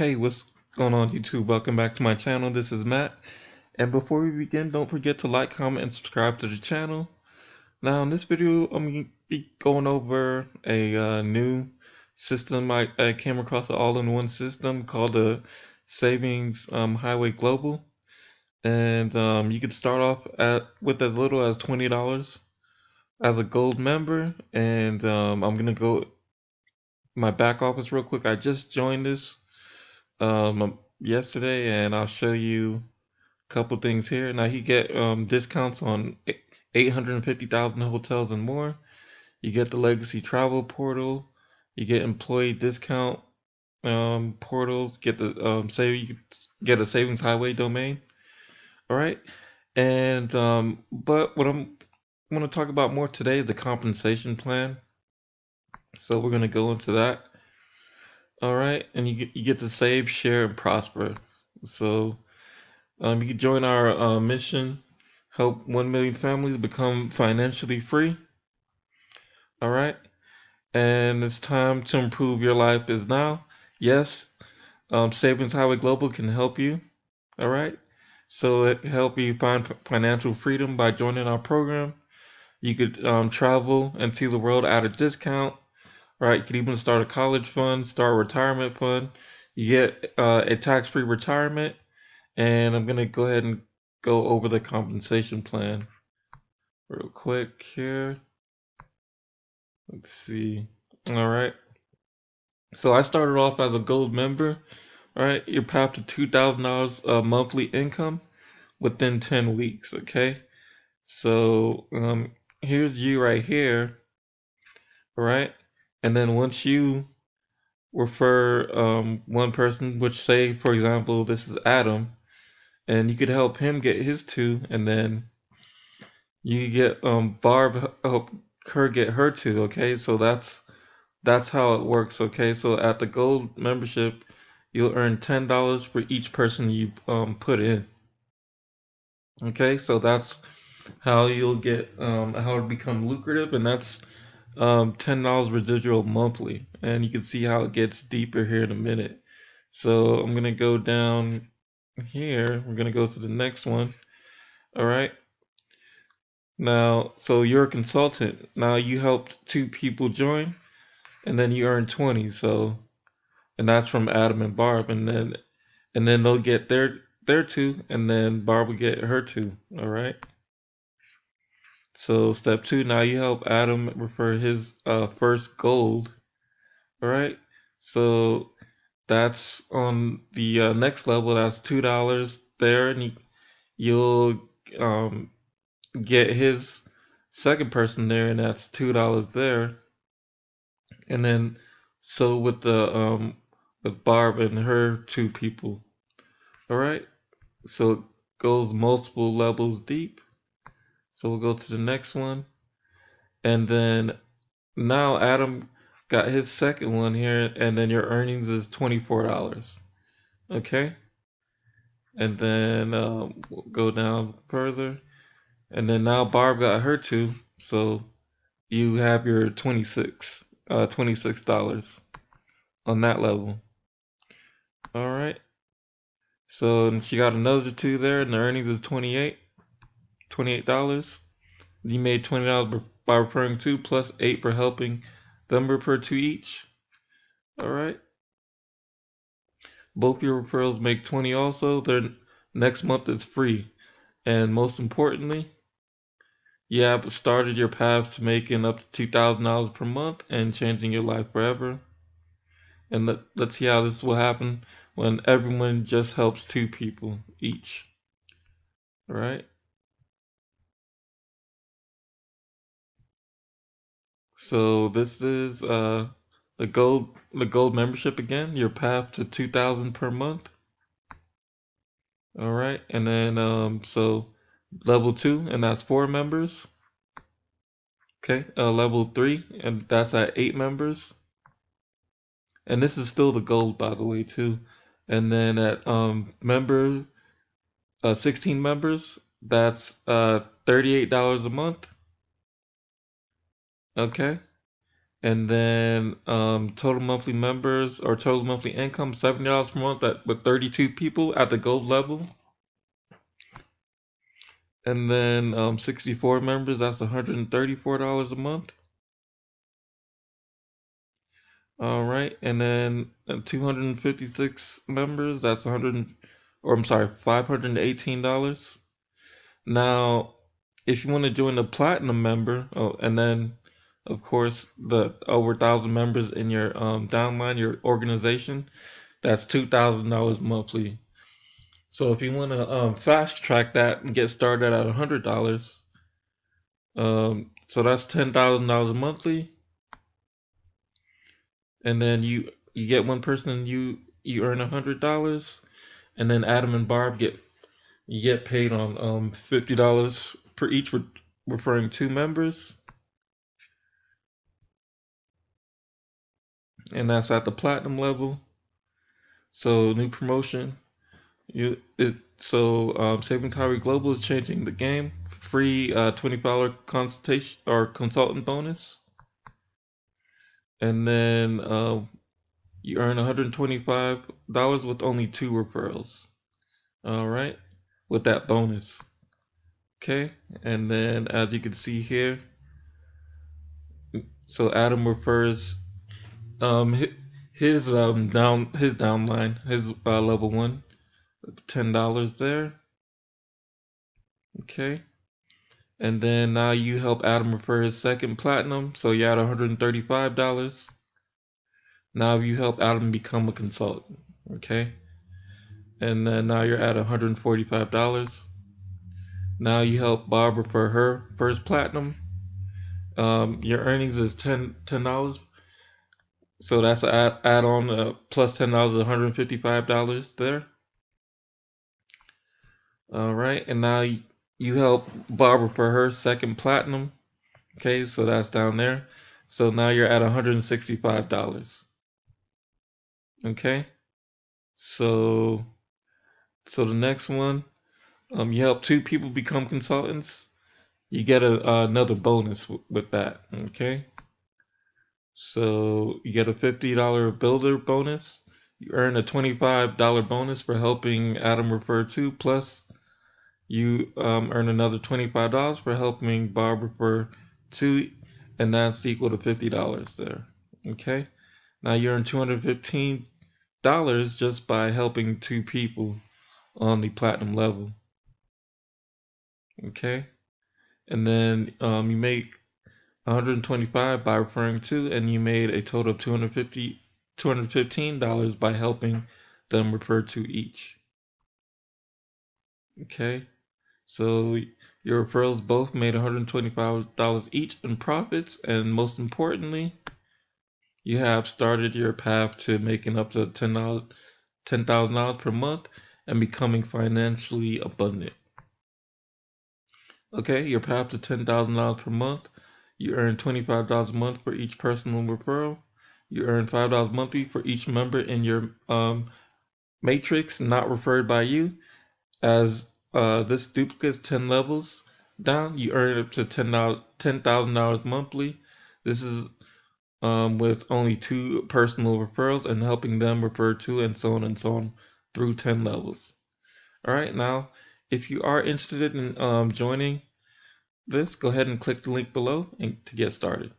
Hey, what's going on YouTube? Welcome back to my channel. This is Matt. And before we begin, don't forget to like, comment, and subscribe to the channel. Now, in this video, I'm going to be going over a new system I came across, an all-in-one system called the Savings Highway Global. And you can start off with as little as $20 as a gold member. And I'm going to go my back office real quick. I just joined this yesterday, and I'll show you a couple things here. Now you get discounts on 850,000 hotels and more. You get the Legacy Travel Portal. You get employee discount portals. Get the you could get a Savings Highway domain. All right, and but what I'm want to talk about more today is the compensation plan. So we're gonna go into that. All right, and you get to save, share, and prosper. So you can join our mission, help 1 million families become financially free. All right. And it's time to improve your life is now. Yes, Savings Highway Global can help you. All right. So it can help you find financial freedom by joining our program. You could travel and see the world at a discount. Right. You could even start a college fund, start a retirement fund. You get a tax-free retirement. And I'm going to go ahead and go over the compensation plan real quick here. Let's see. All right. So I started off as a gold member. All right. You're path to $2,000 monthly income within 10 weeks. Okay. So here's you right here. All right. And then once you refer one person, which say, for example, this is Adam, and you could help him get his two, and then you could get Barb help her get her two. Okay. So that's how it works, okay? So at the gold membership, you'll earn $10 for each person you put in. Okay, so that's how you'll get how it become lucrative, and that's $10 residual monthly. And you can see how it gets deeper here in a minute. So I'm gonna go down here. We're gonna go to the next one. All right. Now, so you're a consultant. Now you helped two people join, and then you earn 20. So and that's from Adam and Barb, and then they'll get their two, and then Barb will get her two. All right. So step two, now you help Adam refer his first gold. All right. So that's on the next level. That's $2 there, and you'll um, get his second person there, and that's $2 there. And then so with Barb and her two people. All right. So it goes multiple levels deep. So we'll go to the next one. And then now Adam got his second one here, and then your earnings is $24. Okay. And then we'll go down further. And then now Barb got her two. So you have your $26 on that level. All right. So and she got another two there, and the earnings is $28. You made $20 by referring two, plus 8 for helping them refer two each. All right. Both your referrals make 20 also. Their next month is free. And most importantly, you have started your path to making up to $2,000 per month and changing your life forever. And let's see how this will happen when everyone just helps two people each. All right. So this is the gold membership again. Your path to 2,000 per month. All right, and then so level two, and that's 4 members. Okay, level three, and that's at 8 members. And this is still the gold, by the way, too. And then at 16 members, that's $38 a month. Okay, And then total monthly members or total monthly income $70 per month with 32 people at the gold level. And then 64 members, that's $134 a month. All right, and then 256 members, that's $518. Now, if you want to join the platinum member, oh, and then of course the over 1,000 members in your downline, your organization, that's $2,000 monthly. So if you want to fast track that and get started at $100, so that's $10,000 monthly, and then you get one person and you earn $100, and then Adam and Barb get paid on $50 per each referring two members, and that's at the platinum level. So new promotion, Savings Highway Global is changing the game. Free $20 consultation or consultant bonus, and then you earn $125 with only two referrals. All right, with that bonus. Okay, and then as you can see here, so Adam refers his downline, his level one, $10 there. Okay, and then now you help Adam refer his second platinum, so you're at $135. Now you help Adam become a consultant. Okay, and then now you're at $145. Now you help Bob refer her first platinum. Your earnings is $10, so that's an add on plus $10, $155 there. All right, and now you help Barbara for her second platinum. Okay, so that's down there. So now you're at $165. Okay, so the next one, you help two people become consultants. You get another bonus with that. Okay, so you get a $50 builder bonus. You earn a $25 bonus for helping Adam refer two, plus you earn another $25 for helping Bob refer two, and that's equal to $50 there. Okay, now you earn $215 just by helping two people on the platinum level. Okay, and then you make 125 by referring to, and you made a total of $215 by helping them refer to each. Okay, so your referrals both made $125 each in profits, and most importantly, you have started your path to making up to $10,000 per month and becoming financially abundant. Okay, your path to $10,000 per month. You earn $25 a month for each personal referral. You earn $5 monthly for each member in your matrix not referred by you. As this duplicates 10 levels down, you earn up to $10,000 monthly. This is with only two personal referrals and helping them refer to, and so on through 10 levels. All right, now if you are interested in joining this, go ahead and click the link below to get started.